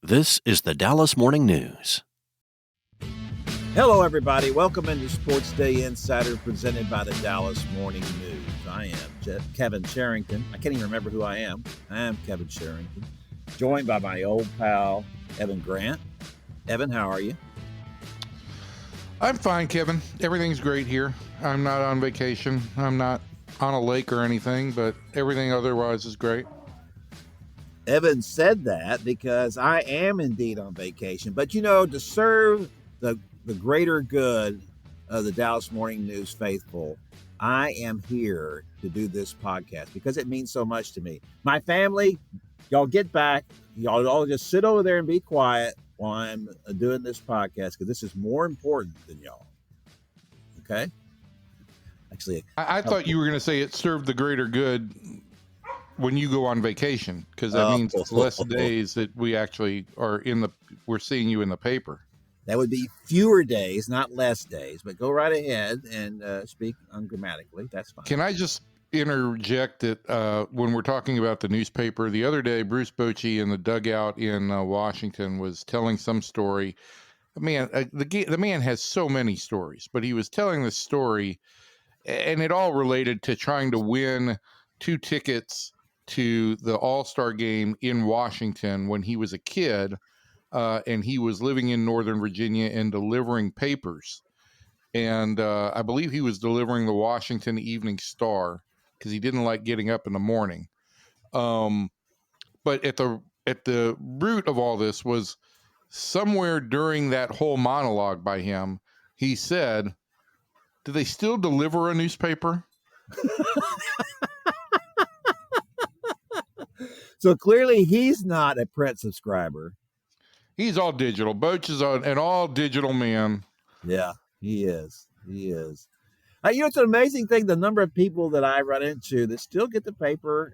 This is the Dallas Morning News. Hello, everybody. Welcome into SportsDay Insider presented by the Dallas Morning News. I am Kevin Sherrington. I can't even remember who I am. I am Kevin Sherrington, joined by my old pal, Evan Grant. Evan, how are you? I'm fine, Kevin. Everything's great here. I'm not on vacation. I'm not on a lake or anything, but everything otherwise is great. Evan said that because I am indeed on vacation. But, to serve the greater good of the Dallas Morning News faithful, I am here to do this podcast because it means so much to me. My family, y'all get back. Y'all all just sit over there and be quiet while I'm doing this podcast because this is more important than y'all. Okay? Actually, I thought you were going to say it served the greater good when you go on vacation, because that means it's less days that we actually are we're seeing you in the paper. That would be fewer days, not less days, but go right ahead and speak ungrammatically. That's fine. Can I just interject that when we're talking about the newspaper, the other day, Bruce Bochy in the dugout in Washington was telling some story. Man, the man has so many stories, but he was telling this story, and it all related to trying to win 2 tickets to the All-Star game in Washington when he was a kid, and he was living in Northern Virginia and delivering papers. And I believe he was delivering the Washington Evening Star because he didn't like getting up in the morning. But at the root of all this was somewhere during that whole monologue by him, he said, "Do they still deliver a newspaper?" So clearly he's not a print subscriber. He's all digital. Boach is an all digital man. Yeah, he is. He is. It's an amazing thing, the number of people that I run into that still get the paper,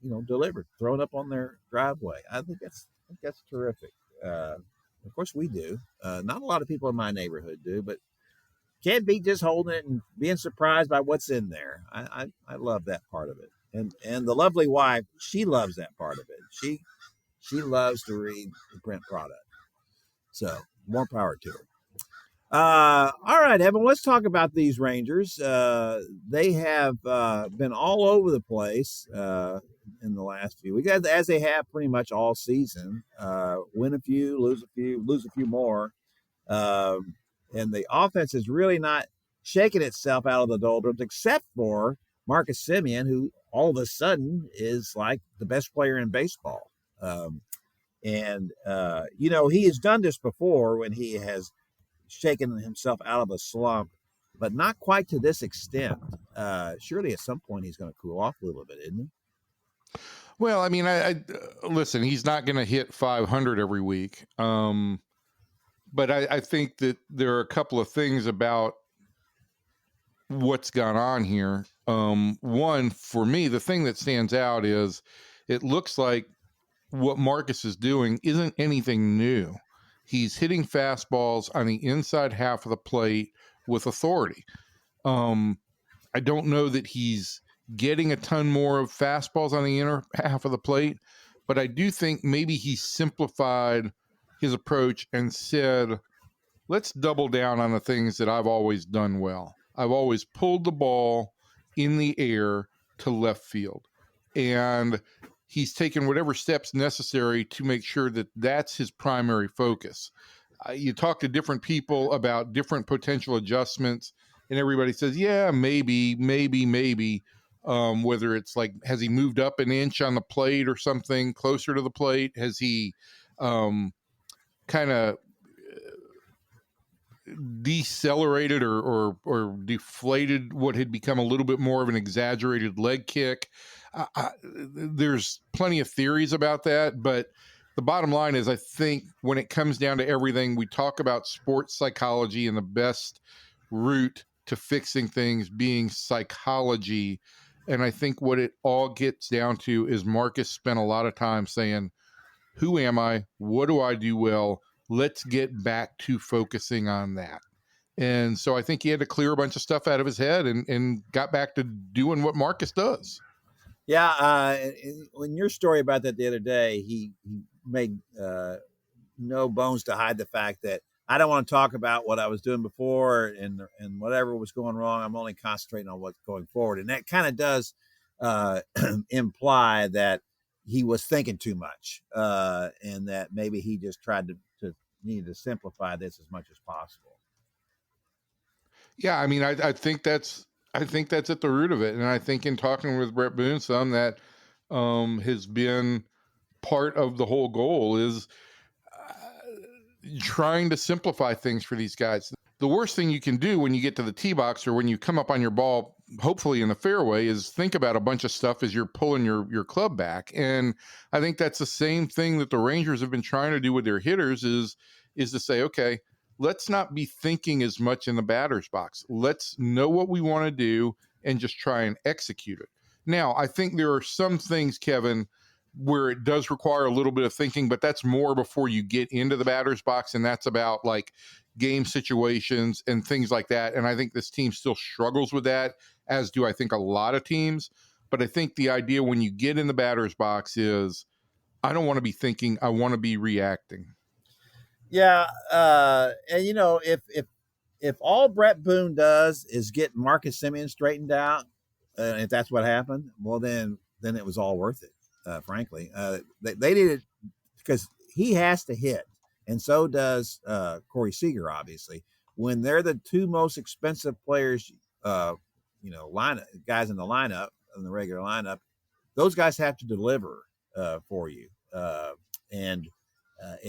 delivered, thrown up on their driveway. I think that's terrific. Of course we do. Not a lot of people in my neighborhood do, but can't be just holding it and being surprised by what's in there. I love that part of it. And the lovely wife, she loves that part of it. She loves to read the print product. So more power to her. All right, Evan, let's talk about these Rangers. They have been all over the place in the last few weeks, as they have pretty much all season. Win a few, lose a few more. And the offense is really not shaking itself out of the doldrums, except for Marcus Semien, who all of a sudden is like the best player in baseball. He has done this before when he has shaken himself out of a slump, but not quite to this extent. Surely at some point he's going to cool off a little bit, isn't he? Well, I mean, I listen, he's not going to hit 500 every week. But I think that there are a couple of things about what's gone on here. One, for me, the thing that stands out is it looks like what Marcus is doing isn't anything new. He's hitting fastballs on the inside half of the plate with authority. I don't know that he's getting a ton more of fastballs on the inner half of the plate, but I do think maybe he simplified his approach and said, let's double down on the things that I've always done well. I've always pulled the ball in the air to left field. And he's taken whatever steps necessary to make sure that that's his primary focus. You talk to different people about different potential adjustments, and everybody says, yeah, maybe. Whether it's like, has he moved up an inch on the plate or something closer to the plate? Has he kind of decelerated or deflated what had become a little bit more of an exaggerated leg kick? There's plenty of theories about that, but the bottom line is I think when it comes down to everything, we talk about sports psychology and the best route to fixing things being psychology. And I think what it all gets down to is Marcus spent a lot of time saying, who am I? What do I do well? Let's get back to focusing on that. And so I think he had to clear a bunch of stuff out of his head and got back to doing what Marcus does. Yeah. In your story about that the other day, he made no bones to hide the fact that I don't want to talk about what I was doing before and whatever was going wrong. I'm only concentrating on what's going forward, and that kind of does imply that he was thinking too much, and that maybe he just tried to need to simplify this as much as possible. Yeah, I mean, I think that's at the root of it, and I think in talking with Brett Boone, some that has been part of the whole goal is trying to simplify things for these guys. The worst thing you can do when you get to the tee box or when you come up on your ball, hopefully in the fairway, is think about a bunch of stuff as you're pulling your club back. And I think that's the same thing that the Rangers have been trying to do with their hitters is to say, okay, let's not be thinking as much in the batter's box. Let's know what we want to do and just try and execute it. Now, I think there are some things, Kevin, where it does require a little bit of thinking, but that's more before you get into the batter's box. And that's about like game situations and things like that. And I think this team still struggles with that, as do I think a lot of teams. But I think the idea when you get in the batter's box is, I don't want to be thinking, I want to be reacting. Yeah. And if all Brett Boone does is get Marcus Semien straightened out, if that's what happened, well, then it was all worth it. Frankly, they did it because he has to hit, and so does Corey Seager. Obviously, when they're the two most expensive players, lineup guys in the lineup, in the regular lineup, those guys have to deliver for you, and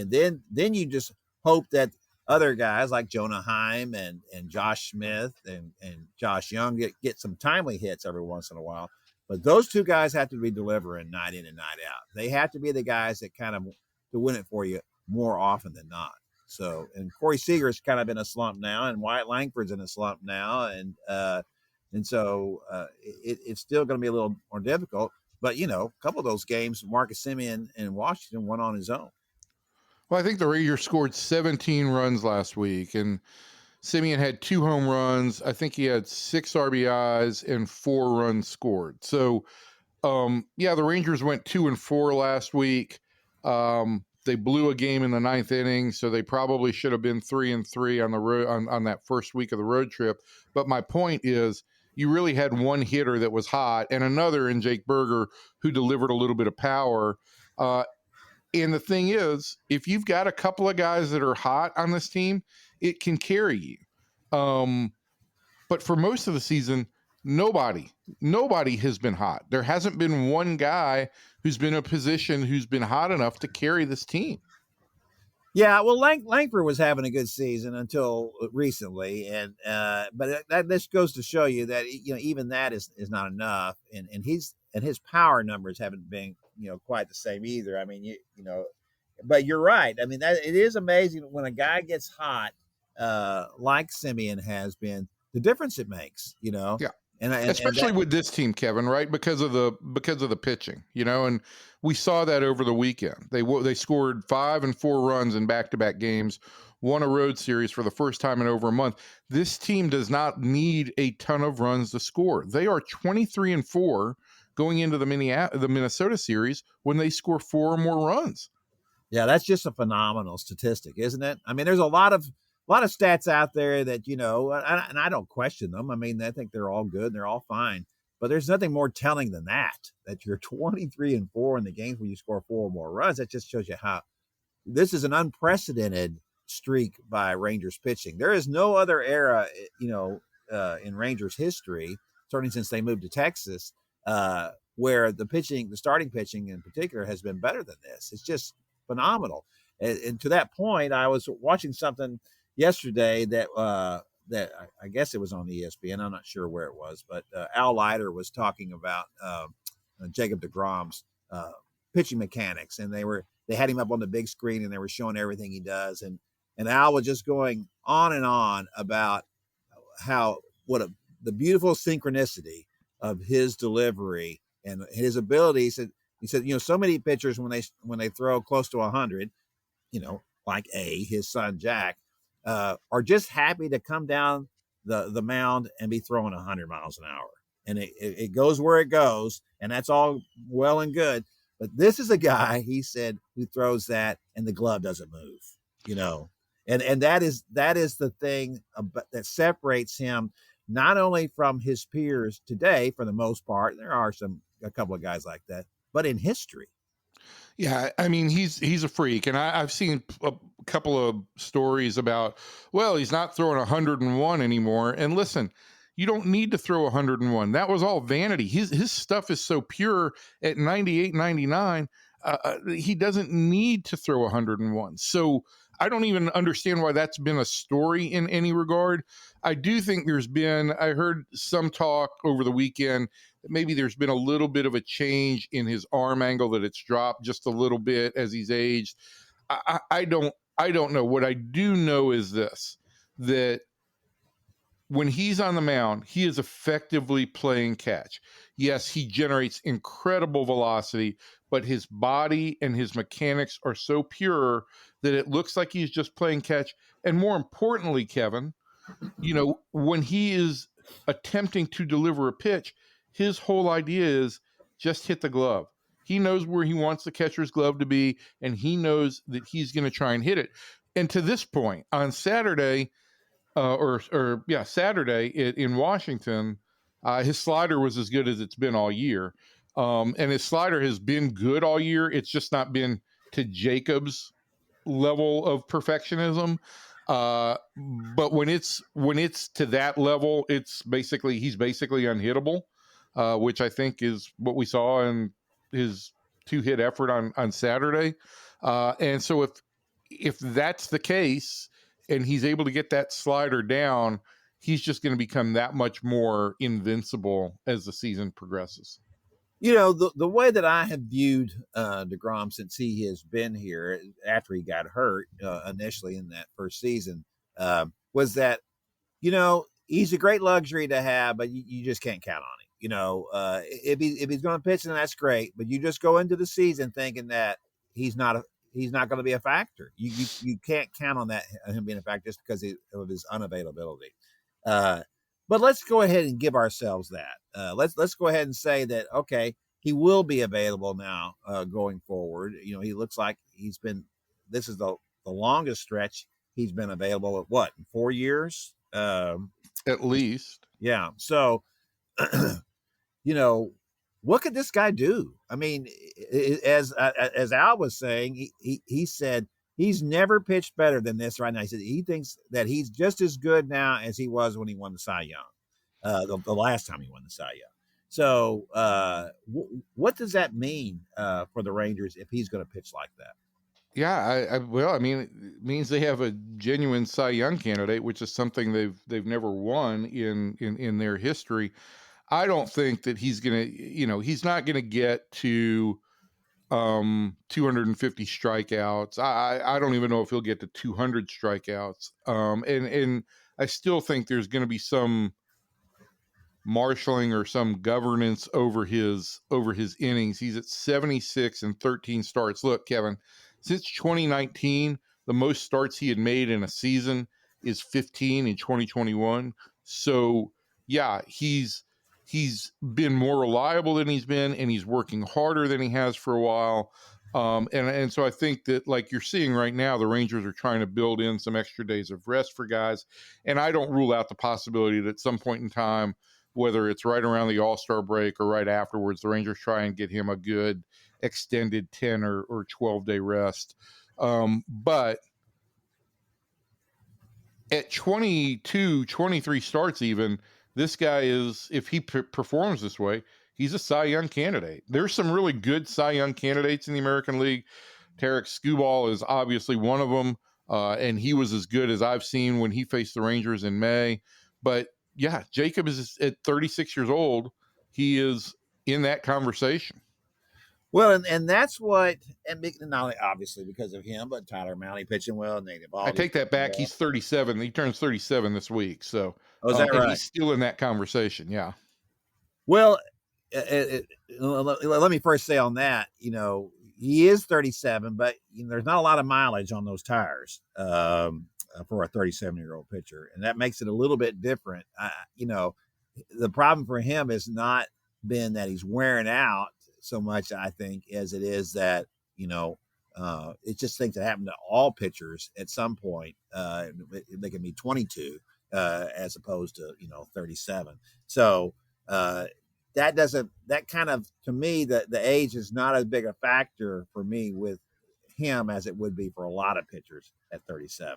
then you just hope that other guys like Jonah Heim and Josh Smith and Josh Young get some timely hits every once in a while. But those two guys have to be delivering night in and night out. They have to be the guys that kind of to win it for you more often than not. So, and Corey Seager's kind of in a slump now, and Wyatt Langford's in a slump now, and so it's still going to be a little more difficult. But a couple of those games, Marcus Semien in Washington won on his own. Well, I think the Rangers scored 17 runs last week, and Semien had 2 home runs. I think he had 6 RBIs and 4 runs scored. So, the Rangers went 2-4 last week. They blew a game in the 9th inning, so they probably should have been 3-3 on the road on that first week of the road trip. But my point is, you really had one hitter that was hot and another in Jake Berger who delivered a little bit of power. And the thing is, if you've got a couple of guys that are hot on this team, it can carry you. But for most of the season, nobody has been hot. There hasn't been one guy who's been in a position who's been hot enough to carry this team. Yeah, well, Langford was having a good season until recently, and but this goes to show you that even that is not enough, and his power numbers haven't been quite the same either. I mean, but you're right. I mean, it is amazing when a guy gets hot, like Semien has been, the difference it makes. Yeah. And especially with this team, Kevin, right? Because of the pitching, and we saw that over the weekend. They scored 5 and 4 runs in back-to-back games, won a road series for the first time in over a month. This team does not need a ton of runs to score. They are 23-4 going into the Minnesota series when they score 4 or more runs. Yeah, that's just a phenomenal statistic, isn't it? I mean, there's a lot of stats out there that, and I don't question them. I mean, I think they're all good and they're all fine, but there's nothing more telling than that you're 23-4 in the games where you score 4 or more runs. That just shows you how this is an unprecedented streak by Rangers pitching. There is no other era, in Rangers history, starting since they moved to Texas, where the starting pitching in particular has been better than this. It's just phenomenal. And to that point, I was watching something yesterday that I guess it was on ESPN. I'm not sure where it was, but Al Leiter was talking about Jacob deGrom's pitching mechanics, and they had him up on the big screen and they were showing everything he does, and Al was just going on and on about the beautiful synchronicity of his delivery and his ability. He said, so many pitchers when they throw close to 100, like his son Jack, are just happy to come down the mound and be throwing 100 miles an hour, and it goes where it goes, and that's all well and good. But this is a guy, he said, who throws that and the glove doesn't move, and that is the thing that separates him not only from his peers today, for the most part. There are a couple of guys like that, but in history. Yeah, I mean, he's a freak, and I've seen a couple of stories about, well, he's not throwing 101 anymore. And listen, you don't need to throw 101. That was all vanity. His stuff is so pure at 98, 99. He doesn't need to throw 101. So I don't even understand why that's been a story in any regard. I do think I heard some talk over the weekend that maybe there's been a little bit of a change in his arm angle, that it's dropped just a little bit as he's aged. I don't know. What I do know is this, that when he's on the mound, he is effectively playing catch. Yes, he generates incredible velocity, but his body and his mechanics are so pure that it looks like he's just playing catch. And more importantly, Kevin, when he is attempting to deliver a pitch, his whole idea is just hit the glove. He knows where he wants the catcher's glove to be, and he knows that he's going to try and hit it. And to this point, on Saturday, Saturday in Washington, his slider was as good as it's been all year. And his slider has been good all year. It's just not been to Jacob's level of perfectionism. But when it's to that level, he's basically unhittable, which I think is what we saw in his 2-hit effort on Saturday. And so if that's the case, and he's able to get that slider down, he's just going to become that much more invincible as the season progresses. The way that I have viewed deGrom since he has been here, after he got hurt initially in that first season, was that, he's a great luxury to have, but you just can't count on him. If he's going to pitch, then that's great, but you just go into the season thinking that he's not going to be a factor. You can't count on him being a factor just because of his unavailability. But let's go ahead and give ourselves that. Let's go ahead and say that, okay, he will be available now going forward. He looks like this is the longest stretch he's been available at in 4 years? At least. Yeah. So, what could this guy do? I mean, as Al was saying, he said he's never pitched better than this right now. He said he thinks that he's just as good now as he was when he won the Cy Young, the last time he won the Cy Young. So what does that mean for the Rangers if he's going to pitch like that? Yeah, I mean, it means they have a genuine Cy Young candidate, which is something they've never won in their history. I don't think that he's going to, he's not going to get to 250 strikeouts. I don't even know if he'll get to 200 strikeouts. And I still think there's going to be some marshaling or some governance over his innings. He's at 76 and 13 starts. Look, Kevin, since 2019, the most starts he had made in a season is 15 in 2021. So yeah, he's been more reliable than he's been, and he's working harder than he has for a while. And so I think that, like you're seeing right now, the Rangers are trying to build in some extra days of rest for guys. And I don't rule out the possibility that at some point in time, whether it's right around the All-Star break or right afterwards, the Rangers try and get him a good extended 10 or 12-day rest. But at 22, 23 starts even, this guy is, if he performs this way, he's a Cy Young candidate. There's some really good Cy Young candidates in the American League. Tarek Skubal is obviously one of them, and he was as good as I've seen when he faced the Rangers in May. But yeah, Jacob is at 36 years old. He is in that conversation. Well, and that's what, and not only obviously because of him, but Tyler Mahle pitching well, Native Ball. I take that back. Well. He's 37. He turns 37 this week. So, is that right? He's still in that conversation. Yeah. Well, let me first say on that, he is 37, but there's not a lot of mileage on those tires for a 37-year-old pitcher, and that makes it a little bit different. The problem for him has not been that he's wearing out so much, I think, as it is that, it's just things that happen to all pitchers at some point. They can be 22 as opposed to, 37. So that kind of, to me, the age is not as big a factor for me with him as it would be for a lot of pitchers at 37.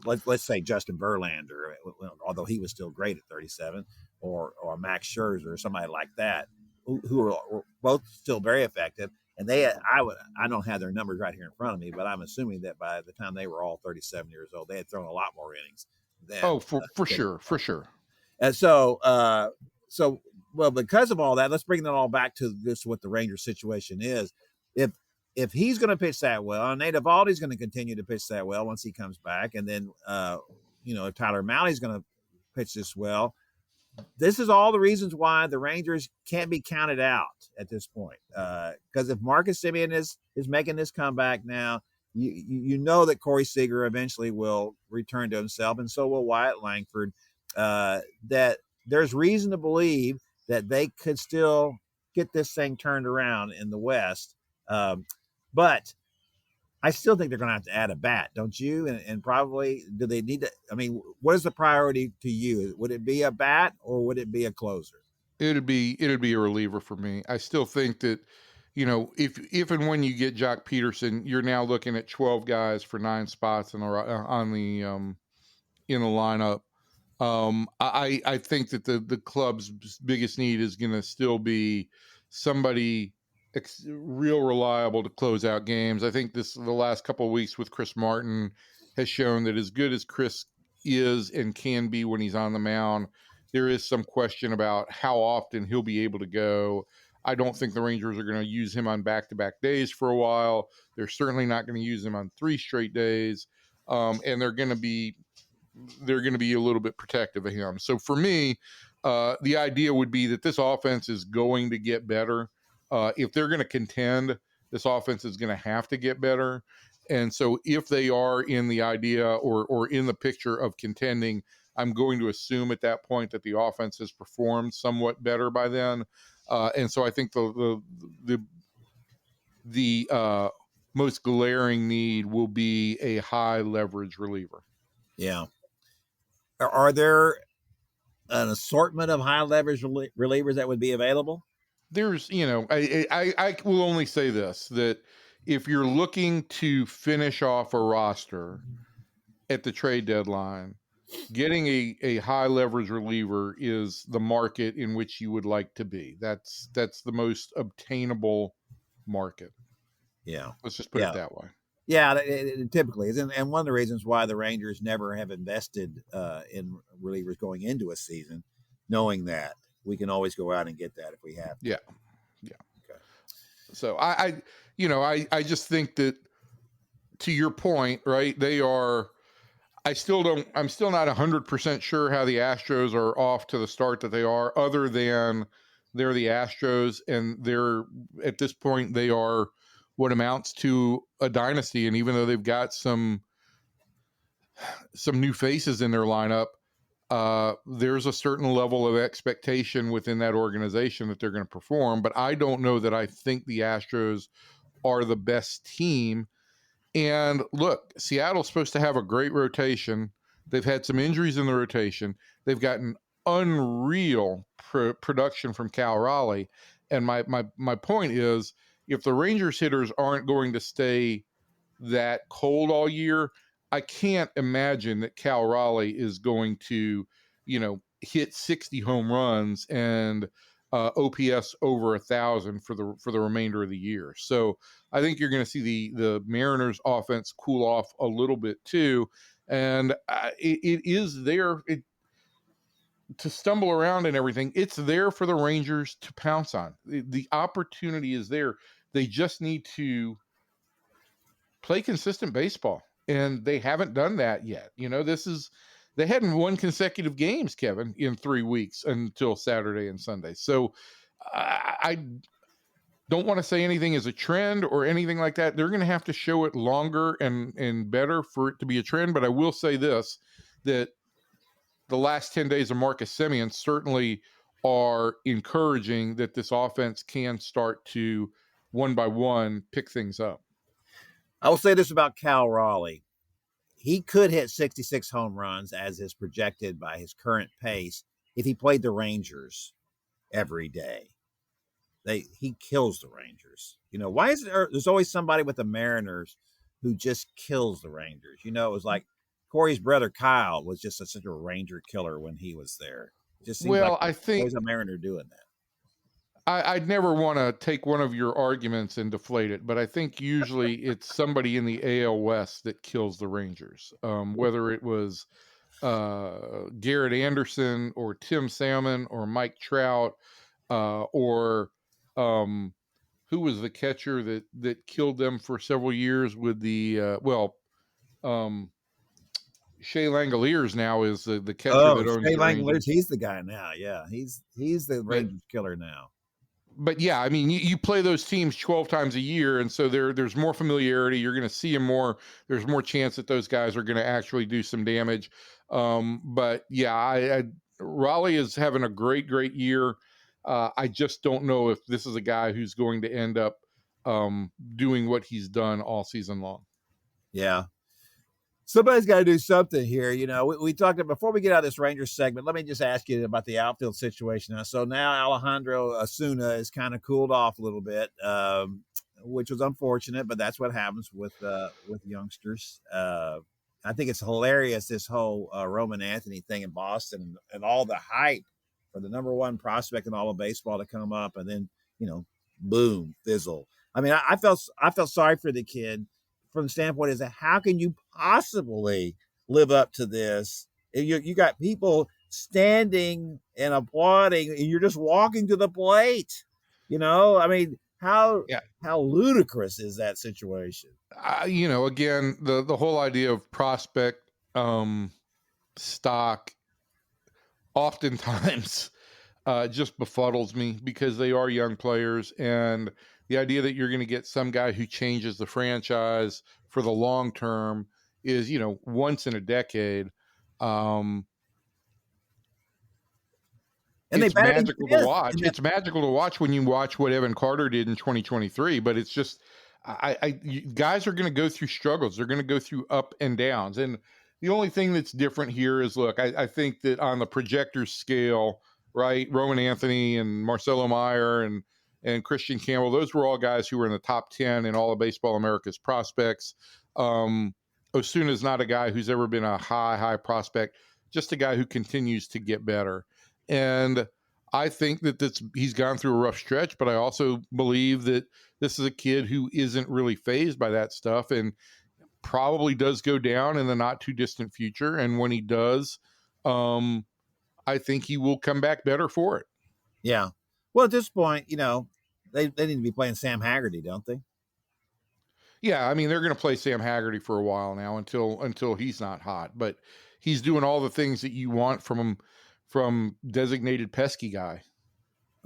Let's say Justin Verlander, although he was still great at 37, or Max Scherzer or somebody like that, who are both still very effective. And I don't have their numbers right here in front of me, but I'm assuming that by the time they were all 37 years old, they had thrown a lot more innings than for sure. And so well, because of all that, let's bring that all back to this, what the Rangers situation is. If he's going to pitch that well, and Nate Eovaldi's going to continue to pitch that well once he comes back, and then if Tyler Mahle's going to pitch this well, this is all the reasons why the Rangers can't be counted out at this point. Because if Marcus Semien is making this comeback now, you know that Corey Seager eventually will return to himself, and so will Wyatt Langford. That there's reason to believe that they could still get this thing turned around in the West. But I still think they're going to have to add a bat, don't you? And probably, do they need to? I mean, what is the priority to you? Would it be a bat or would it be a closer? It'd be a reliever for me. I still think that, if and when you get Jock Peterson, you're now looking at 12 guys for 9 spots in the lineup. I think that the club's biggest need is going to still be somebody real reliable to close out games. I think the last couple of weeks with Chris Martin has shown that as good as Chris is and can be when he's on the mound, there is some question about how often he'll be able to go. I don't think the Rangers are going to use him on back-to-back days for a while. They're certainly not going to use him on 3 straight days. And they're going to be a little bit protective of him. So for me, the idea would be that this offense is going to get better. If they're going to contend, this offense is going to have to get better. And so if they are in the idea or in the picture of contending, I'm going to assume at that point that the offense has performed somewhat better by then. And so I think the most glaring need will be a high leverage reliever. Yeah. Are there an assortment of high leverage relievers that would be available? There's, I will only say this, that if you're looking to finish off a roster at the trade deadline, getting a high leverage reliever is the market in which you would like to be. That's the most obtainable market. Yeah. Let's just put it that way. Yeah, it typically is. And one of the reasons why the Rangers never have invested in relievers going into a season, knowing that we can always go out and get that if we have to. Yeah. Okay. So I just think that, to your point, right, I'm still not 100% sure how the Astros are off to the start that they are, other than they're the Astros, and at this point they are what amounts to a dynasty. And even though they've got some new faces in their lineup, there's a certain level of expectation within that organization that they're going to perform. But I don't know that I think the Astros are the best team. And look, Seattle's supposed to have a great rotation. They've had some injuries in the rotation. They've gotten unreal production from Cal Raleigh. And my point is, if the Rangers hitters aren't going to stay that cold all year, I can't imagine that Cal Raleigh is going to, hit 60 home runs and OPS over 1,000 for the remainder of the year. So I think you're going to see the Mariners offense cool off a little bit too. And it is there to stumble around and everything. It's there for the Rangers to pounce on. The opportunity is there. They just need to play consistent baseball, and they haven't done that yet. They hadn't won consecutive games, Kevin, in 3 weeks until Saturday and Sunday. So I don't want to say anything is a trend or anything like that. They're going to have to show it longer and better for it to be a trend. But I will say this, that the last 10 days of Marcus Semien certainly are encouraging that this offense can start to, one by one, pick things up. I will say this about Cal Raleigh. He could hit 66 home runs as is projected by his current pace if he played the Rangers every day. He kills the Rangers. Why is there's always somebody with the Mariners who just kills the Rangers? It was like Corey's brother Kyle was just such a Ranger killer when he was there. It just seems like I think always a Mariner doing that. I'd never want to take one of your arguments and deflate it, but I think usually it's somebody in the AL West that kills the Rangers. Whether it was Garrett Anderson or Tim Salmon or Mike Trout or who was the catcher that killed them for several years with the Shea Langoliers now is the catcher that owns Shea the Rangers. He's the guy now. Yeah, he's the Rangers killer now. But yeah, I mean, you play those teams 12 times a year, and so there's more familiarity. You're going to see them more. There's more chance that those guys are going to actually do some damage. But yeah, Raleigh is having a great year. I just don't know if this is a guy who's going to end up doing what he's done all season long. Yeah. Somebody's got to do something here. We talked about, before we get out of this Rangers segment, let me just ask you about the outfield situation. So now Alejandro Osuna is kind of cooled off a little bit, which was unfortunate, but that's what happens with youngsters. I think it's hilarious, this whole Roman Anthony thing in Boston and all the hype for the number one prospect in all of baseball to come up and then, boom, fizzle. I mean, I felt sorry for the kid from the standpoint is that how can you possibly live up to this? You got people standing and applauding and you're just walking to the plate. I mean, how ludicrous is that situation? Again, the whole idea of prospect stock oftentimes just befuddles me because they are young players, and the idea that you're going to get some guy who changes the franchise for the long term is, once in a decade. And it's magical to watch. It's magical to watch when you watch what Evan Carter did in 2023, but it's just, guys are going to go through struggles. They're going to go through up and downs. And the only thing that's different here is, look, I think that on the projectors scale, right, Roman Anthony and Marcelo Meyer and Christian Campbell, those were all guys who were in the top 10 in all of Baseball America's prospects. Osuna is not a guy who's ever been a high prospect, just a guy who continues to get better. And I think that he's gone through a rough stretch, but I also believe that this is a kid who isn't really fazed by that stuff and probably does go down in the not too distant future. And when he does, I think he will come back better for it. Yeah. Well, at this point, they need to be playing Sam Haggerty, don't they? Yeah, I mean, they're going to play Sam Haggerty for a while now until he's not hot, but he's doing all the things that you want from designated pesky guy.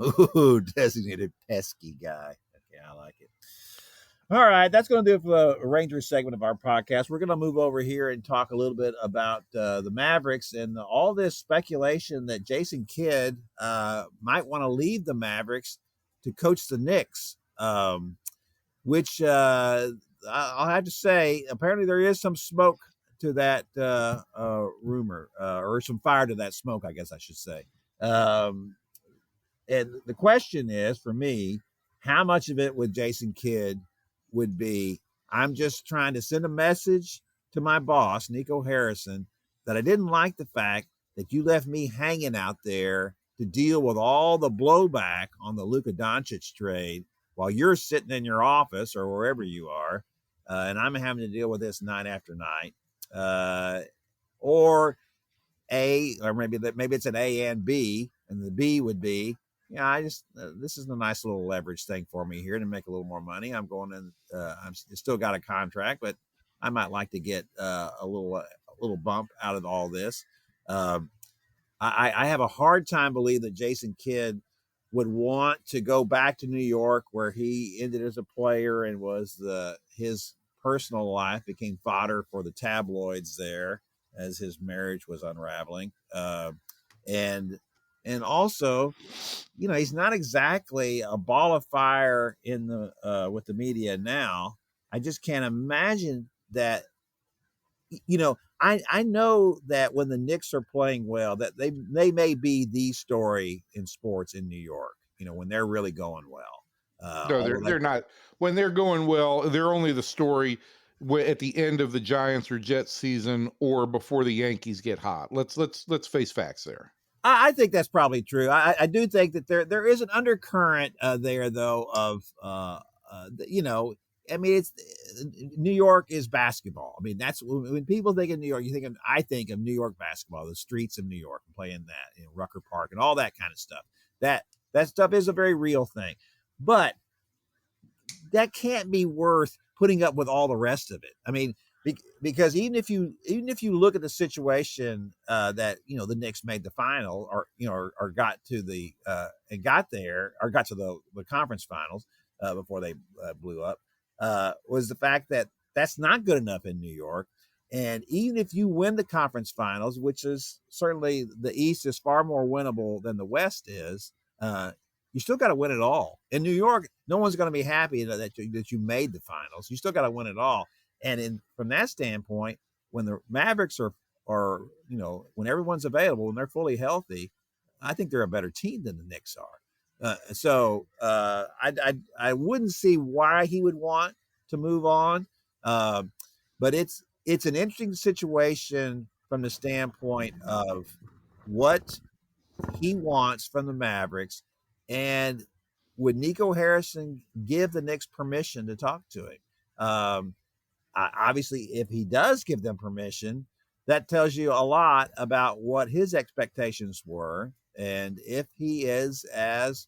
Ooh, designated pesky guy. Okay, I like it. All right, that's going to do it for the Rangers segment of our podcast. We're going to move over here and talk a little bit about the Mavericks and all this speculation that Jason Kidd might want to leave the Mavericks to coach the Knicks, which I'll have to say, apparently there is some smoke to that rumor, or some fire to that smoke, I guess I should say. And the question is, for me, how much of it with Jason Kidd would be, I'm just trying to send a message to my boss, Nico Harrison, that I didn't like the fact that you left me hanging out there to deal with all the blowback on the Luka Doncic trade while you're sitting in your office or wherever you are, and I'm having to deal with this night after night. Or maybe it's an A and B, and the B would be, this is a nice little leverage thing for me here to make a little more money. I'm going in. I'm still got a contract, but I might like to get a little bump out of all this. I have a hard time believing that Jason Kidd would want to go back to New York, where he ended as a player and was his personal life became fodder for the tabloids there as his marriage was unraveling. And And also, he's not exactly a ball of fire in the with the media now. I just can't imagine that. I know that when the Knicks are playing well, that they may be the story in sports in New York. When they're really going well. No, they're not. When they're going well, they're only the story at the end of the Giants or Jets season or before the Yankees get hot. Let's face facts there. I think that's probably true. I do think that there is an undercurrent there, though, of I mean, it's New York is basketball. I mean, that's when people think of New York, I think of New York basketball, the streets of New York, playing that, Rucker Park and all that kind of stuff. That stuff is a very real thing, but that can't be worth putting up with all the rest of it. I mean, because even if you look at the situation that the Knicks made the final, or got to the got to the conference finals before they blew up, was the fact that that's not good enough in New York. And even if you win the conference finals, which is certainly the East is far more winnable than the West is, you still got to win it all. In New York, no one's going to be happy that you made the finals. You still got to win it all. And from that standpoint, when the Mavericks are when everyone's available and they're fully healthy, I think they're a better team than the Knicks are. So I wouldn't see why he would want to move on, but it's an interesting situation from the standpoint of what he wants from the Mavericks, and would Nico Harrison give the Knicks permission to talk to him? Obviously, if he does give them permission, that tells you a lot about what his expectations were, and if he is as,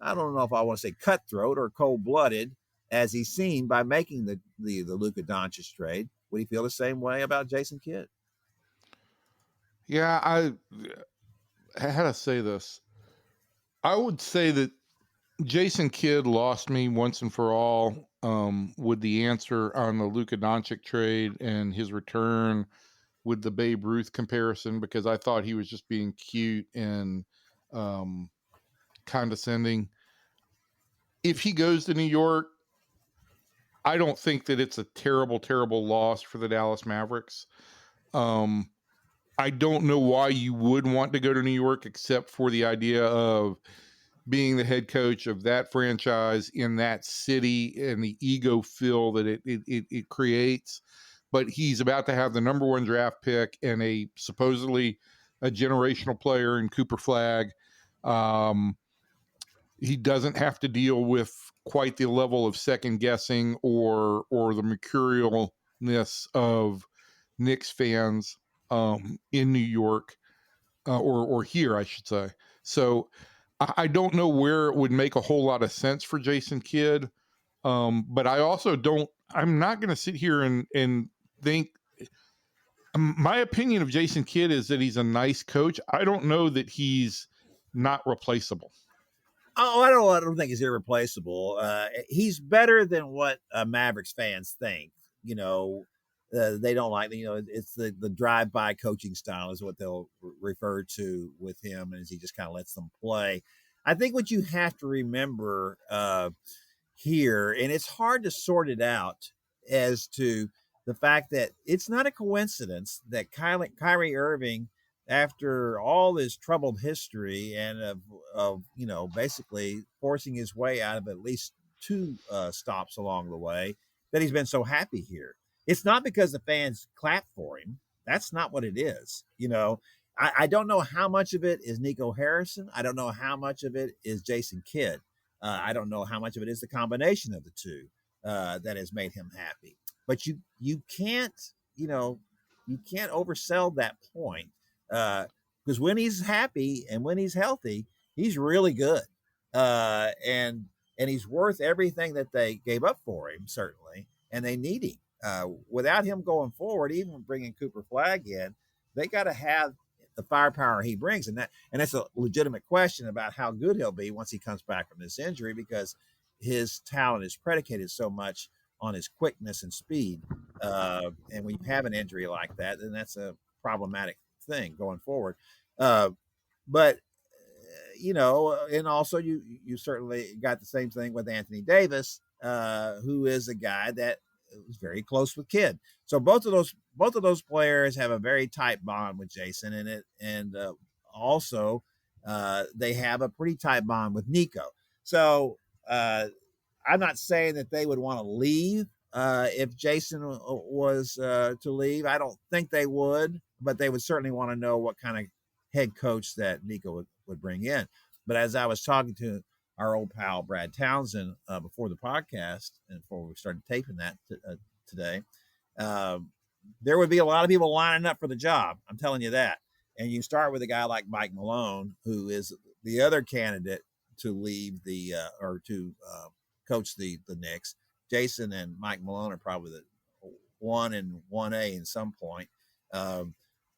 I don't know if I want to say cutthroat or cold-blooded as he's seen by making the Luka Doncic trade. Would he feel the same way about Jason Kidd? Yeah, how to say this? I would say that Jason Kidd lost me once and for all with the answer on the Luka Doncic trade and his return with the Babe Ruth comparison, because I thought he was just being cute and condescending. If he goes to New York, I don't think that it's a terrible, terrible loss for the Dallas Mavericks. I don't know why you would want to go to New York except for the idea of being the head coach of that franchise in that city and the ego feel that it creates. But he's about to have the number one draft pick and a supposedly a generational player in Cooper Flag. He doesn't have to deal with quite the level of second guessing or the mercurialness of Knicks fans in New York or here, I should say. So I don't know where it would make a whole lot of sense for Jason Kidd. But I also I'm not going to sit here and think, my opinion of Jason Kidd is that he's a nice coach. I don't know that he's not replaceable. Oh, I don't think he's irreplaceable. He's better than what Mavericks fans think. They don't like, it's the drive-by coaching style is what they'll refer to with him, as he just kind of lets them play. I think what you have to remember here, and it's hard to sort it out, as to the fact that it's not a coincidence that Kyrie Irving, after all this troubled history and of basically forcing his way out of at least two stops along the way, that he's been so happy here. It's not because the fans clap for him. That's not what it is. I don't know how much of it is Nico Harrison. I don't know how much of it is Jason Kidd. I don't know how much of it is the combination of the two that has made him happy. But you can't oversell that point, because when he's happy and when he's healthy, he's really good, and he's worth everything that they gave up for him, certainly, and they need him. Without him going forward, even bringing Cooper Flag in, they got to have the firepower he brings, and that's a legitimate question about how good he'll be once he comes back from this injury, because his talent is predicated so much on his quickness and speed. And when you have an injury like that, then that's a problematic thing going forward. But and also you certainly got the same thing with Anthony Davis, who is a guy that was very close with Kidd. So both of those players have a very tight bond with Jason, and also they have a pretty tight bond with Nico. So I'm not saying that they would want to leave if Jason was to leave. I don't think they would, but they would certainly want to know what kind of head coach that Nico would bring in. But as I was talking to our old pal Brad Townsend before the podcast and before we started taping that today, there would be a lot of people lining up for the job. I'm telling you that. And you start with a guy like Mike Malone, who is the other candidate to leave or to coach the Knicks. Jason and Mike Malone are probably the 1 and 1A in some point.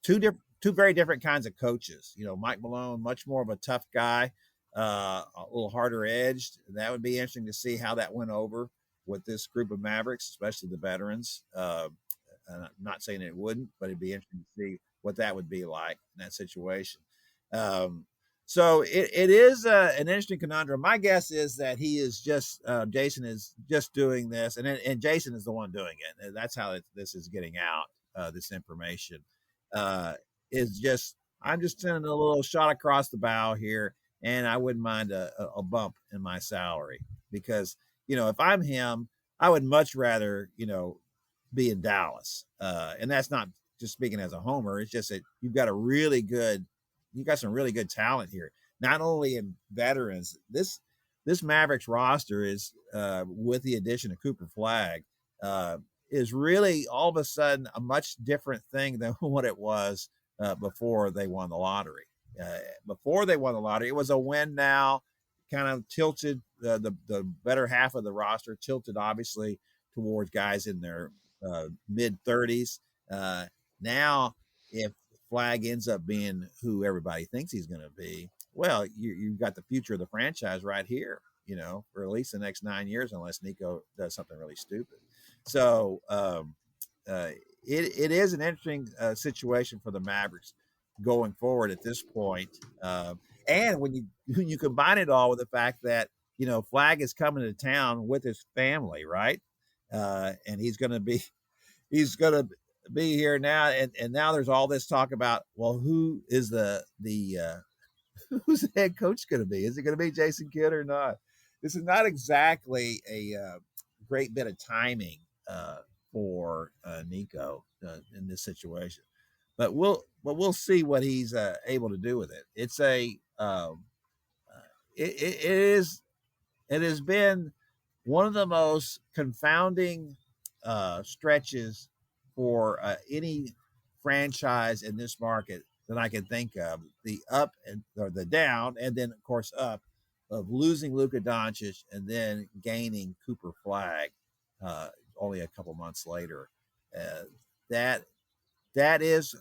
Two very different kinds of coaches. Mike Malone, much more of a tough guy, a little harder edged. That would be interesting to see how that went over with this group of Mavericks, especially the veterans. I'm not saying it wouldn't, but it'd be interesting to see what that would be like in that situation. So it is an interesting conundrum. My guess is that he is Jason is just doing this, and Jason is the one doing it. And that's how this is getting out. This information is I'm just sending a little shot across the bow here, and I wouldn't mind a bump in my salary because if I'm him, I would much rather be in Dallas, and that's not just speaking as a homer. It's just that you've got some really good talent here. Not only in veterans, this Mavericks roster is with the addition of Cooper Flagg is really all of a sudden a much different thing than what it was before they won the lottery. Before they won the lottery, it was a win now, kind of tilted the better half of the roster tilted obviously towards guys in their mid 30s. Now, if Flagg ends up being who everybody thinks he's going to be, well, you've got the future of the franchise right here, for at least the next 9 years, unless Nico does something really stupid. So it is an interesting situation for the Mavericks going forward at this point. And when you combine it all with the fact that, Flagg is coming to town with his family, right? And he's going to be here now, and now there's all this talk about, well, who is the who's the head coach going to be? Is it going to be Jason Kidd or not? This is not exactly a great bit of timing for Nico in this situation, but we'll see what he's able to do with it. It's it has been one of the most confounding stretches for any franchise in this market that I can think of. The up or the down, and then of course up, of losing Luka Doncic and then gaining Cooper Flagg only a couple months later. That is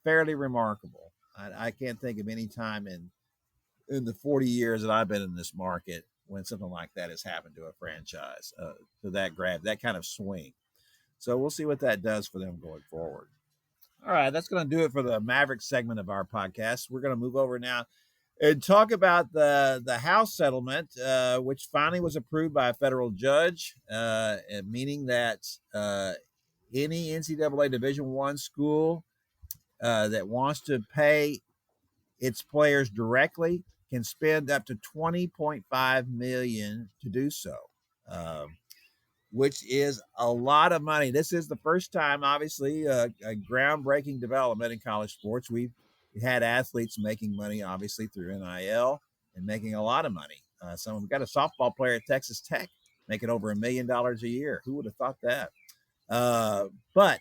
fairly remarkable. I can't think of any time in the 40 years that I've been in this market when something like that has happened to a franchise, to that kind of swing. So we'll see what that does for them going forward. All right, that's going to do it for the Mavericks segment of our podcast. We're going to move over now and talk about the House settlement, which finally was approved by a federal judge, meaning that any NCAA Division I school that wants to pay its players directly can spend up to $20.5 million to do so, which is a lot of money. This is the first time, obviously, a groundbreaking development in college sports. We've had athletes making money, obviously, through NIL and making a lot of money. We've got a softball player at Texas Tech making over $1 million a year. Who would have thought that? But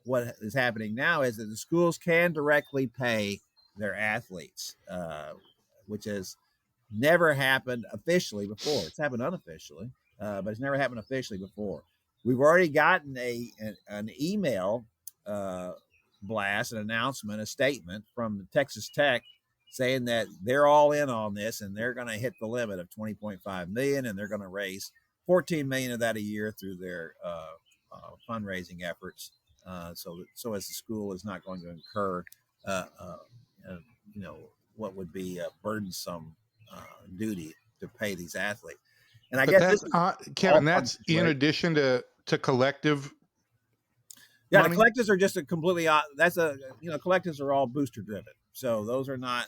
what is happening now is that the schools can directly pay their athletes, which has never happened officially before. It's happened unofficially, but it's never happened officially before. We've already gotten an email blast, an announcement, a statement from Texas Tech saying that they're all in on this and they're going to hit the limit of $20.5 million, and they're going to raise $14 million of that a year through their fundraising efforts. So as the school is not going to incur, what would be a burdensome duty to pay these athletes. And I But guess this that's is Kevin. all part of That's the in situation. addition to collective. Yeah, money? the collectives are just a completely that's a collectives are all booster driven. So those are not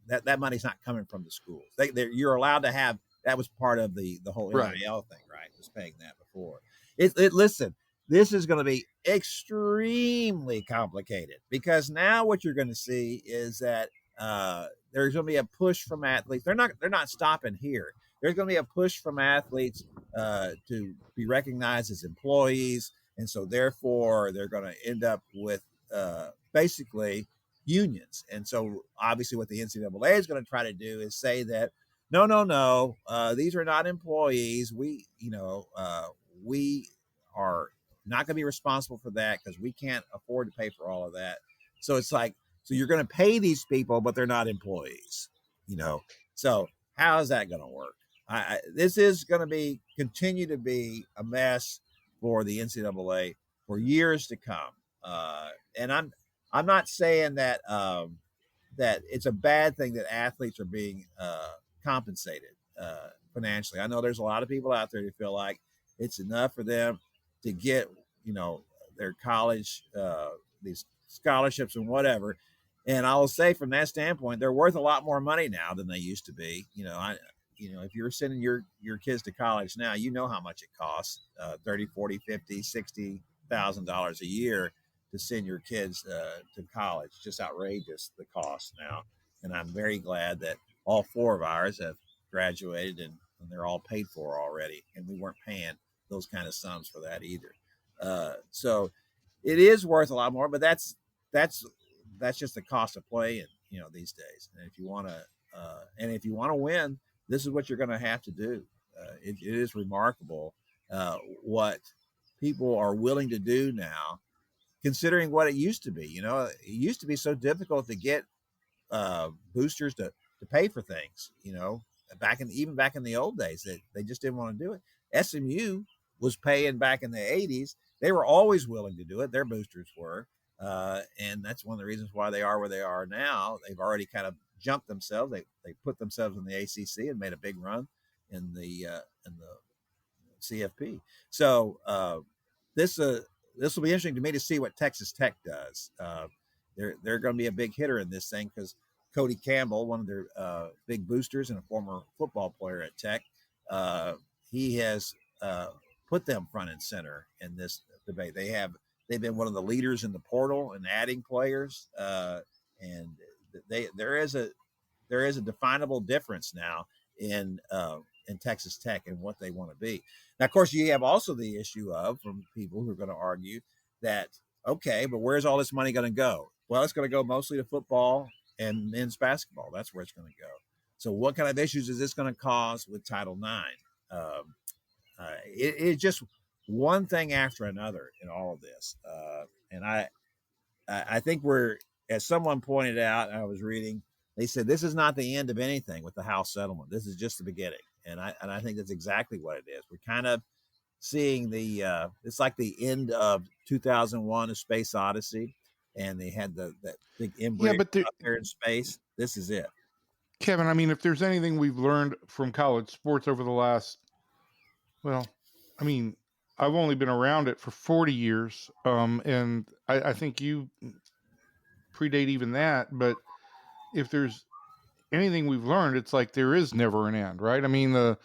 that money's not coming from the schools. You're allowed to have that was part of the whole NIL Right. thing, right? Was paying that before. Listen, this is going to be extremely complicated because now what you're going to see is that there's going to be a push from athletes. They're not stopping here. There's going to be a push from athletes to be recognized as employees, and so therefore they're going to end up with basically unions. And so obviously what the NCAA is going to try to do is say that no, these are not employees. We are not going to be responsible for that because we can't afford to pay for all of that. So it's like, so you're going to pay these people, but they're not employees, So how is that going to work? This is going to continue to be a mess for the NCAA for years to come. And I'm not saying that that it's a bad thing that athletes are being compensated financially. I know there's a lot of people out there who feel like it's enough for them to get their college these scholarships and whatever. And I will say from that standpoint, they're worth a lot more money now than they used to be. If you're sending your kids to college now, how much it costs, 30, 40, 50, $60,000 a year to send your kids to college. Just outrageous, the cost now. And I'm very glad that all four of ours have graduated and they're all paid for already. And we weren't paying those kind of sums for that either. So it is worth a lot more, but that's just the cost of play these days. And if you want to win, this is what you're going to have to do. It is remarkable what people are willing to do now, considering what it used to be. It used to be so difficult to get boosters to pay for things. Back in the old days, that they just didn't want to do it. SMU was paying back in the 80s. They were always willing to do it. Their boosters were. And that's one of the reasons why they are where they are now. They've already kind of jumped themselves. They put themselves in the ACC and made a big run in the CFP. So this will be interesting to me to see what Texas Tech does. They're going to be a big hitter in this thing because Cody Campbell, one of their big boosters and a former football player at Tech, he has put them front and center in this debate. They've been one of the leaders in the portal and adding players, and there is a definable difference now in Texas Tech and what they want to be. Now, of course, you have also the issue of from people who are going to argue that, okay, but where's all this money going to go? Well, it's going to go mostly to football and men's basketball. That's where it's going to go. So what kind of issues is this going to cause with Title IX? It's just one thing after another in all of this. And I think as someone pointed out, I was reading, they said this is not the end of anything with the House settlement. This is just the beginning. And I think that's exactly what it is. We're kind of seeing it's like the end of 2001: A Space Odyssey, and they had that big embryo up there in space. This is it. Kevin, I mean, if there's anything we've learned from college sports over the last, I've only been around it for 40 years. And I think you predate even that, but if there's anything we've learned, it's like there is never an end, right? I mean, the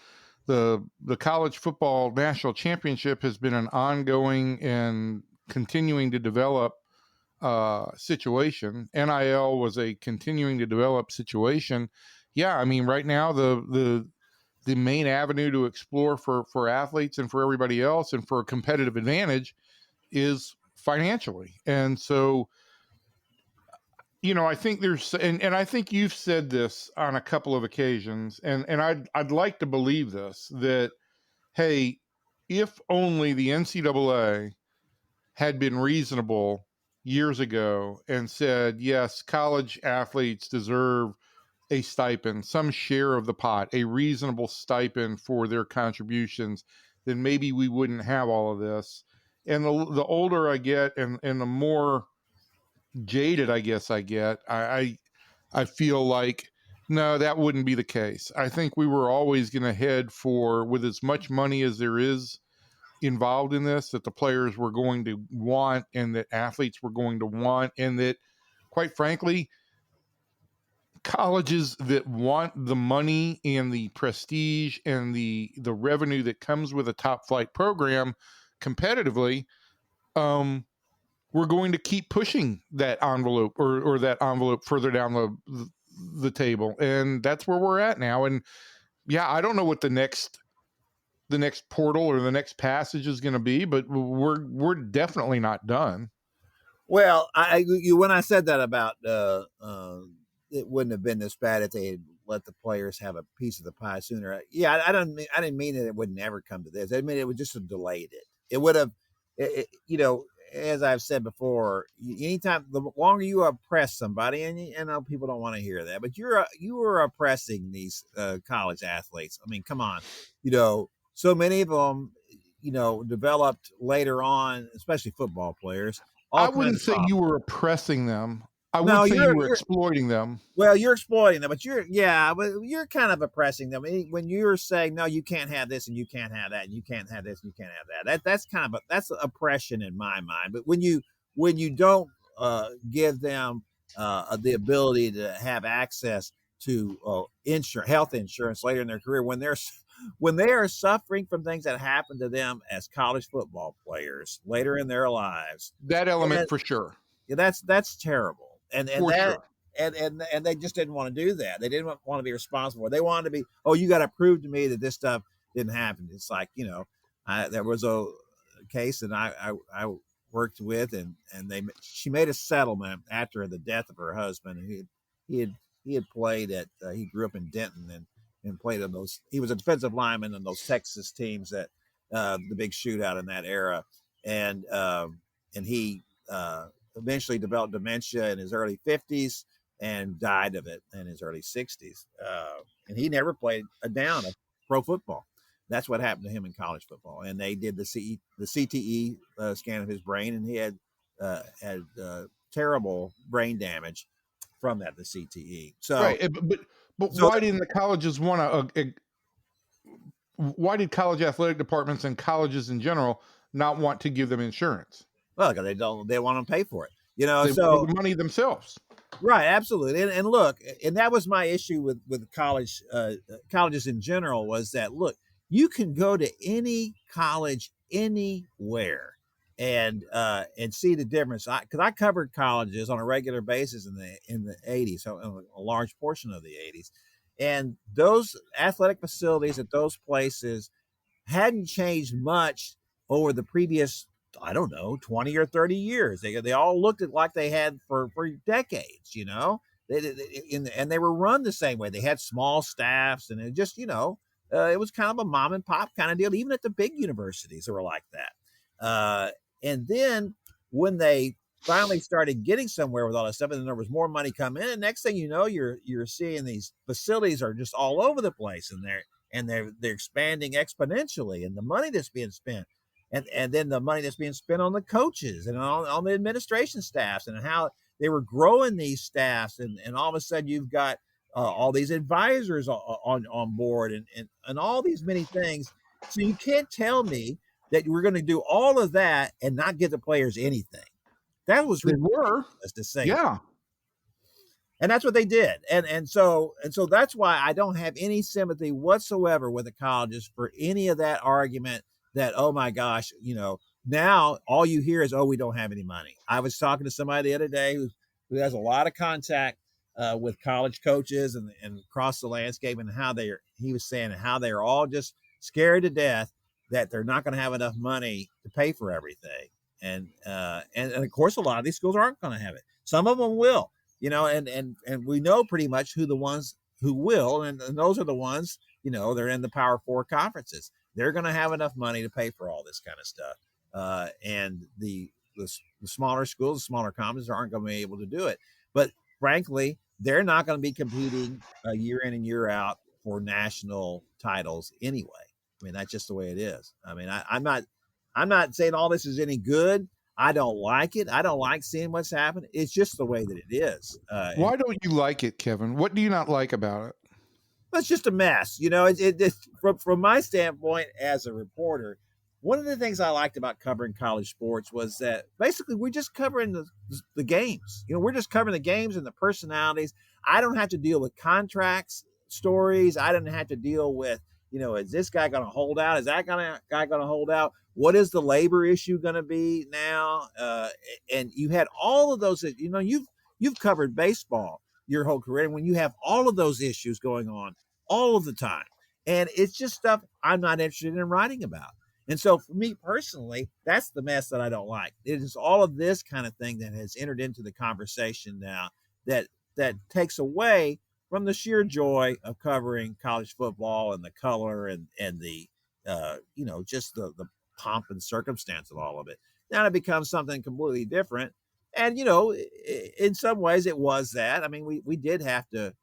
college football national championship has been an ongoing and continuing to develop situation. NIL was a continuing to develop situation. Yeah, I mean, right now the main avenue to explore for athletes and for everybody else and for a competitive advantage is financially. And so, I think there's, and I think you've said this on a couple of occasions, and I'd like to believe this, that, hey, if only the NCAA had been reasonable years ago and said, yes, college athletes deserve a stipend, some share of the pot, a reasonable stipend for their contributions, then maybe we wouldn't have all of this. And the older I get and the more jaded I guess I get, I feel like, no, that wouldn't be the case. I think we were always going to head for, with as much money as there is involved in this, that the players were going to want and that athletes were going to want, and that, quite frankly, colleges that want the money and the prestige and the revenue that comes with a top flight program competitively, we're going to keep pushing that envelope or that envelope further down the table. And that's where we're at now. And yeah, I don't know what the next portal or the next passage is going to be, but we're definitely not done. Well, when I said that about it wouldn't have been this bad if they had let the players have a piece of the pie sooner. Yeah, I didn't mean that it would never come to this. I mean it would just have delayed it. It would have, as I've said before, anytime the longer you oppress somebody, and I know people don't want to hear that, but you are oppressing these college athletes. I mean, come on, so many of them, developed later on, especially football players. I wouldn't say you were oppressing them. I would say you were exploiting them. Well, you're exploiting them, but you're kind of oppressing them when you're saying, no, you can't have this and you can't have that and you can't have this and you can't have that. That's kind of that's oppression in my mind. But when you don't give them the ability to have access to health insurance later in their career, when they are suffering from things that happen to them as college football players later in their lives, that element for sure. Yeah, that's terrible. And sure. And they just didn't want to do that. They didn't want to be responsible. They wanted to be, oh, you got to prove to me that this stuff didn't happen. It's like, there was a case that I worked with, and she made a settlement after the death of her husband. And he had played at he grew up in Denton and played on those. He was a defensive lineman in those Texas teams that the big shootout in that era, and he eventually developed dementia in his early 50s and died of it in his early 60s. And he never played a down of pro football. That's what happened to him in college football. And they did the CTE scan of his brain, and he had terrible brain damage from that, the CTE. So, right. But why didn't the colleges want to? Why did college athletic departments and colleges in general not want to give them insurance? Well, because they want to pay for it, they want the money themselves. Right, absolutely. And look, and that was my issue with colleges in general, was that, look, you can go to any college anywhere and see the difference. Because I covered colleges on a regular basis in the 80s, so a large portion of the 80s, and those athletic facilities at those places hadn't changed much over the previous, I don't know, 20 or 30 years. They all looked like they had for decades, and they were run the same way. They had small staffs, and it just, it was kind of a mom and pop kind of deal. Even at the big universities, they were like that. And then when they finally started getting somewhere with all that stuff, and then there was more money coming in, and next thing you know, you're seeing these facilities are just all over the place, and they're expanding exponentially, and the money that's being spent. And then the money that's being spent on the coaches and on the administration staffs, and how they were growing these staffs. And all of a sudden you've got all these advisors on board and all these many things. So you can't tell me that we're going to do all of that and not give the players anything. That was ridiculous to say. Yeah. And that's what they did. And so that's why I don't have any sympathy whatsoever with the colleges for any of that argument that, oh my gosh, now all you hear is, oh, we don't have any money. I was talking to somebody the other day who has a lot of contact with college coaches and across the landscape, and he was saying how they're all just scared to death that they're not going to have enough money to pay for everything. And of course, a lot of these schools aren't going to have it. Some of them will, and we know pretty much who the ones who will, and those are the ones, they're in the Power Four conferences. They're going to have enough money to pay for all this kind of stuff. And the smaller schools, the smaller conferences aren't going to be able to do it. But frankly, they're not going to be competing year in and year out for national titles anyway. I mean, that's just the way it is. I mean, I'm not saying all this is any good. I don't like it. I don't like seeing what's happening. It's just the way that it is. Why don't you like it, Kevin? What do you not like about it? It's just a mess. It's from my standpoint as a reporter, one of the things I liked about covering college sports was that basically we're just covering the games. We're just covering the games and the personalities. I don't have to deal with contracts, stories. I don't have to deal with, is this guy going to hold out? Is that guy going to hold out? What is the labor issue going to be now? And you had all of those, you've covered baseball your whole career. And when you have all of those issues going on all of the time, and it's just stuff I'm not interested in writing about. And so for me personally, that's the mess that I don't like. It is all of this kind of thing that has entered into the conversation now that takes away from the sheer joy of covering college football and the color and the, just the pomp and circumstance of all of it. Now it becomes something completely different. And, in some ways it was that. I mean, we did have to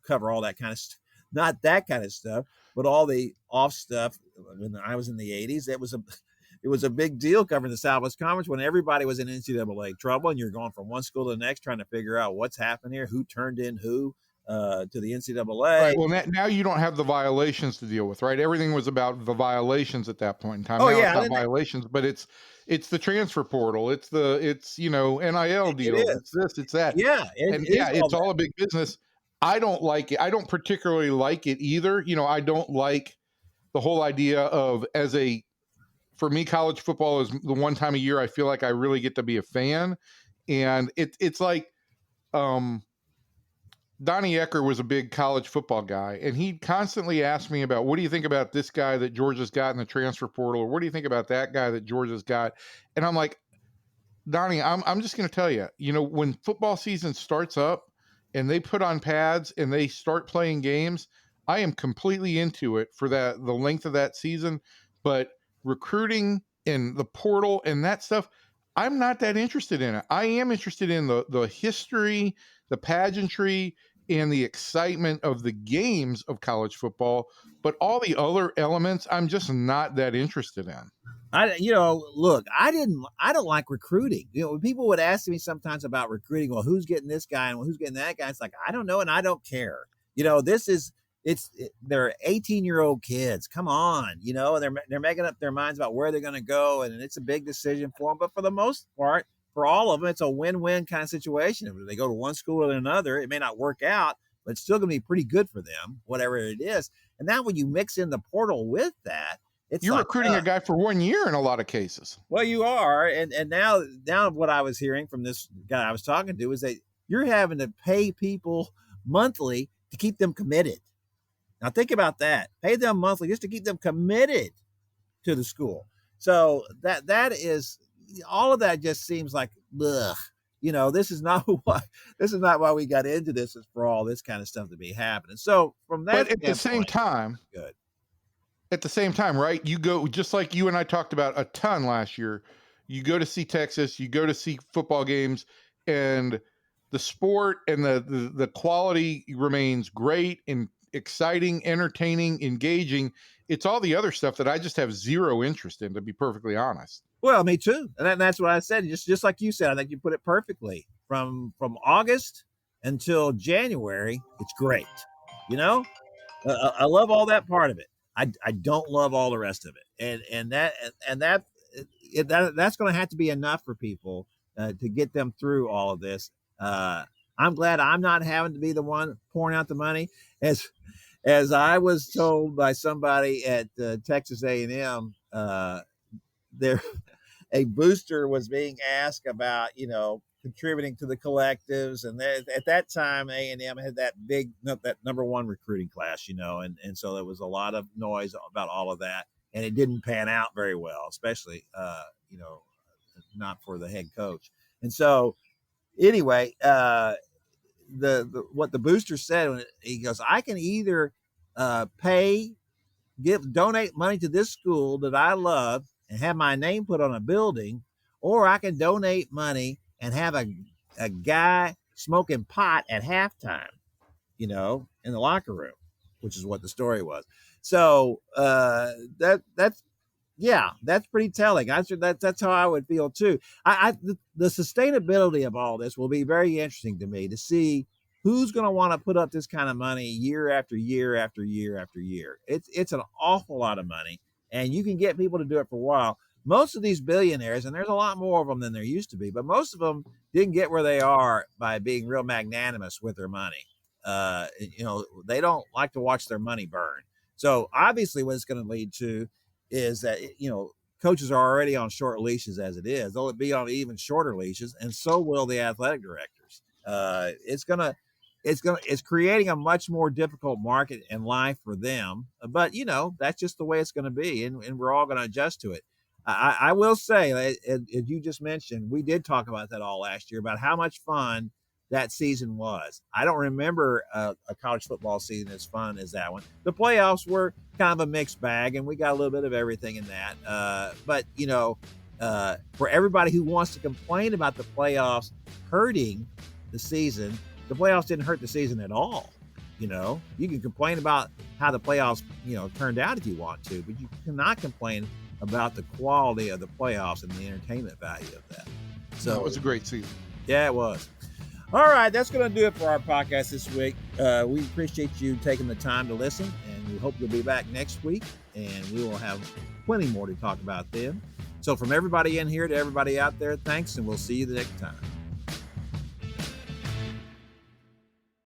cover all that kind of stuff. Not that kind of stuff, but all the off stuff. When I was in the 80s, it was a big deal covering the Southwest Conference when everybody was in NCAA trouble, and you're going from one school to the next trying to figure out what's happened here, who turned in who to the NCAA. Right. Well, now you don't have the violations to deal with, right? Everything was about the violations at that point in time. Oh, now yeah, it's not violations, but it's the transfer portal. It's NIL deals. It's this, it's that. Yeah, it's all a big business. I don't like it. I don't particularly like it either. I don't like the whole idea of for me, college football is the one time a year I feel like I really get to be a fan. And it's like, Donnie Ecker was a big college football guy, and he constantly asked me about, what do you think about this guy that Georgia's got in the transfer portal? Or what do you think about that guy that Georgia's got? And I'm like, Donnie, I'm just going to tell you, when football season starts up and they put on pads and they start playing games, I am completely into it for the length of that season. But recruiting and the portal and that stuff, I'm not that interested in it. I am interested in the history, the pageantry, and the excitement of the games of college football. But all the other elements, I'm just not that interested in. Look, I don't like recruiting. When people would ask me sometimes about recruiting, well, who's getting this guy and who's getting that guy? It's like, I don't know. And I don't care. They're 18-year-old kids. Come on, and they're making up their minds about where they're going to go. And it's a big decision for them. But for the most part, for all of them, it's a win-win kind of situation. If they go to one school or another, it may not work out, but it's still going to be pretty good for them, whatever it is. And now when you mix in the portal with that, you're recruiting a guy for 1 year in a lot of cases. Well, you are. And now what I was hearing from this guy I was talking to is that you're having to pay people monthly to keep them committed. Now think about that. Pay them monthly just to keep them committed to the school. So that is, all of that just seems like, ugh. This is not why we got into this, is for all this kind of stuff to be happening. So from that, but at the same time, good. At the same time, right? You go, just like you and I talked about a ton last year, you go to see Texas, you go to see football games, and the sport and the quality remains great and exciting, entertaining, engaging. It's all the other stuff that I just have zero interest in, to be perfectly honest. Well, me too. And that's what I said. Just like you said, I think you put it perfectly. From August until January, it's great. I love all that part of it. I don't love all the rest of it, and that's going to have to be enough for people to get them through all of this. I'm glad I'm not having to be the one pouring out the money, as I was told by somebody at Texas A&M. There, a booster was being asked about contributing to the collectives, and at that time A&M had that number one recruiting class, and so there was a lot of noise about all of that, and it didn't pan out very well, especially not for the head coach. And so anyway, what the booster said, he goes, I can either donate money to this school that I love and have my name put on a building, or I can donate money and have a guy smoking pot at halftime, in the locker room, which is what the story was. So that's Yeah, that's pretty telling. That's how I would feel too. The sustainability of all this will be very interesting to me to see who's going to want to put up this kind of money year after year after year after year. It's an awful lot of money, and you can get people to do it for a while. Most of these billionaires, and there's a lot more of them than there used to be, but most of them didn't get where they are by being real magnanimous with their money. They don't like to watch their money burn. So obviously, what it's going to lead to is that coaches are already on short leashes as it is. They'll be on even shorter leashes, and so will the athletic directors. It's creating a much more difficult market and life for them. But that's just the way it's going to be, and we're all going to adjust to it. I will say, as you just mentioned, we did talk about that all last year about how much fun that season was. I don't remember a college football season as fun as that one. The playoffs were kind of a mixed bag, and we got a little bit of everything in that. But for everybody who wants to complain about the playoffs hurting the season, the playoffs didn't hurt the season at all. You can complain about how the playoffs, turned out if you want to, but you cannot complain about the quality of the playoffs and the entertainment value of that. So it was a great season. Yeah, it was. All right, that's going to do it for our podcast this week. We appreciate you taking the time to listen, and we hope you'll be back next week, and we will have plenty more to talk about then. So from everybody in here to everybody out there, thanks, and we'll see you the next time.